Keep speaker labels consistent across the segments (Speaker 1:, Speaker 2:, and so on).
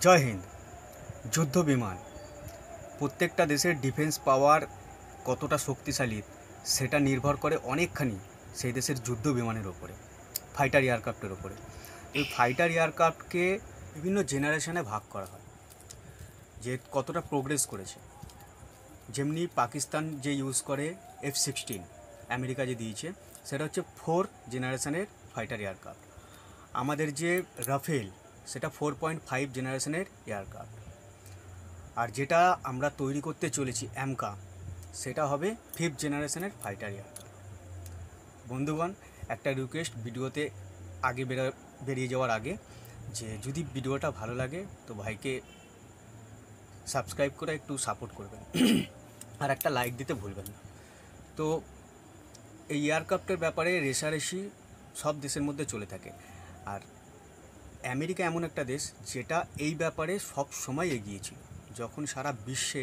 Speaker 1: জয় হিন্দ। যুদ্ধ বিমান প্রত্যেকটা দেশের ডিফেন্স পাওয়ার কতটা শক্তিশালী সেটা নির্ভর করে অনেকখানি সেই দেশের যুদ্ধ বিমানের ওপরে, ফাইটার এয়ারক্রাফটের ওপরে। এই ফাইটার এয়ারক্রাফটকে বিভিন্ন জেনারেশনে ভাগ করা হয়, যে কতটা প্রোগ্রেস করেছে। যেমনি পাকিস্তান যে ইউজ করে F-16, আমেরিকা যে দিয়েছে সেটা হচ্ছে 4 জেনারেশনের ফাইটার এয়ারক্রাফট। আমাদের যে রাফেল সেটা 4.5 জেনারেশনের এয়ারক্রাফট। আর যেটা আমরা তৈরি করতে চলেছি অ্যামকা, সেটা হবে 5th জেনারেশনের ফাইটার এয়ারক্রাফট। বন্ধুগণ, একটা রিকোয়েস্ট ভিডিওতে আগে বেরিয়ে যাওয়ার আগে, যে যদি ভিডিওটা ভালো লাগে তো ভাইকে সাবস্ক্রাইব করে একটু সাপোর্ট করবেন আর একটা লাইক দিতে ভুলবেন না। তো এই এয়ারক্রাফটের ব্যাপারে রেষারেষি সব দেশের মধ্যে চলে থাকে, আর আমেরিকা এমন একটা দেশ যেটা এই ব্যাপারে সব সময় এগিয়েছিল। যখন সারা বিশ্বে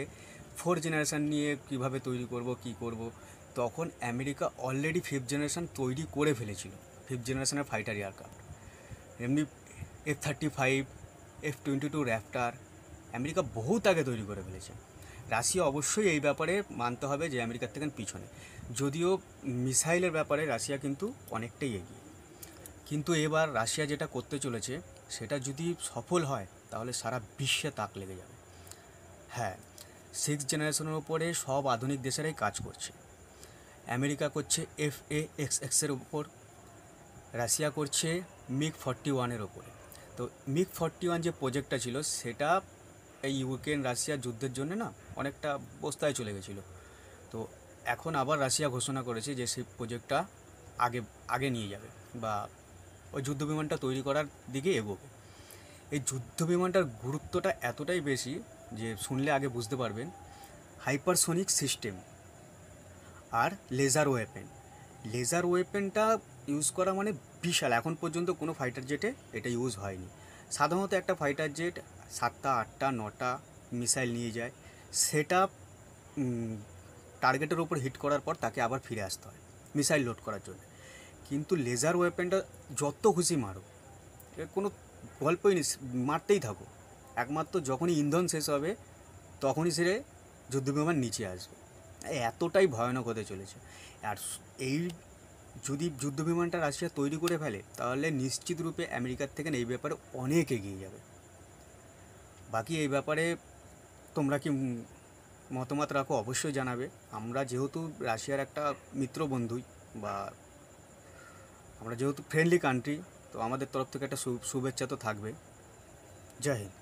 Speaker 1: 4 জেনারেশন নিয়ে কিভাবে তৈরি করব, কি করব, তখন আমেরিকা অলরেডি 5th জেনারেশন তৈরি করে ফেলেছিল, 5th জেনারেশনের ফাইটার এয়ারক্রাফট। এমনি F-35, F-22 র্যাপ্টার আমেরিকা বহুত আগে তৈরি করে ফেলেছে। রাশিয়া অবশ্যই এই ব্যাপারে মানতে হবে যে আমেরিকার থেকে পিছনে, যদিও মিসাইলের ব্যাপারে রাশিয়া কিন্তু অনেকটাই এগিয়ে। কিন্তু এবার রাশিয়া যেটা করতে চলেছে সেটা যদি সফল হয় তাহলে সারা বিশ্বে তাক লেগে যাবে। হ্যাঁ, 6th জেনারেশনের ওপরে সব আধুনিক দেশেরাই কাজ করছে। আমেরিকা করছে FA-XX-এর ওপর, রাশিয়া করছে MiG-41-এর ওপরে। তো MiG-41 যে প্রজেক্টটা ছিল সেটা এই ইউক্রেন রাশিয়া যুদ্ধের জন্য না অনেকটা বস্তায় চলে গেছিলো। তো এখন আবার রাশিয়া ঘোষণা করেছে যে সেই প্রজেক্টটা আগে নিয়ে যাবে, বা ওই যুদ্ধ বিমানটা তৈরি করার দিকে এগোবে। এই যুদ্ধ বিমানটার গুরুত্বটা এতটাই বেশি যে শুনলে আগে বুঝতে পারবেন। হাইপারসোনিক সিস্টেম আর লেজার ওয়েপেনটা ইউজ করা মানে বিশাল। এখন পর্যন্ত কোনো ফাইটার জেটে এটা ইউজ হয়নি। সাধারণত একটা ফাইটার জেট 7টা 8টা 9টা মিসাইল নিয়ে যায়, সেটা টার্গেটের ওপর হিট করার পর তাকে আবার ফিরে আসতে হয় মিসাইল লোড করার জন্য। কিন্তু লেজার ওয়েপেনটা যত খুশি মারো, এর কোনো গল্পই নেই, মারতেই থাকো। একমাত্র যখনই ইন্ধন শেষ হবে তখনই সে যুদ্ধবিমান নিচে আসবে। এতটাই ভয়ানক হতে চলেছে। আর এই যদি যুদ্ধবিমানটা রাশিয়া তৈরি করে ফেলে তাহলে নিশ্চিত রূপে আমেরিকার থেকে এই ব্যাপারে অনেক এগিয়ে যাবে। বাকি এই ব্যাপারে তোমরা কি মতামত রাখো অবশ্যই জানাবে। আমরা যেহেতু রাশিয়ার একটা মিত্র বন্ধুই, বা আমরা যেহেতু ফ্রেন্ডলি কান্ট্রি, তো আমাদের তরফ থেকে একটা শুভেচ্ছা তো থাকবে। জয় হিন্দ।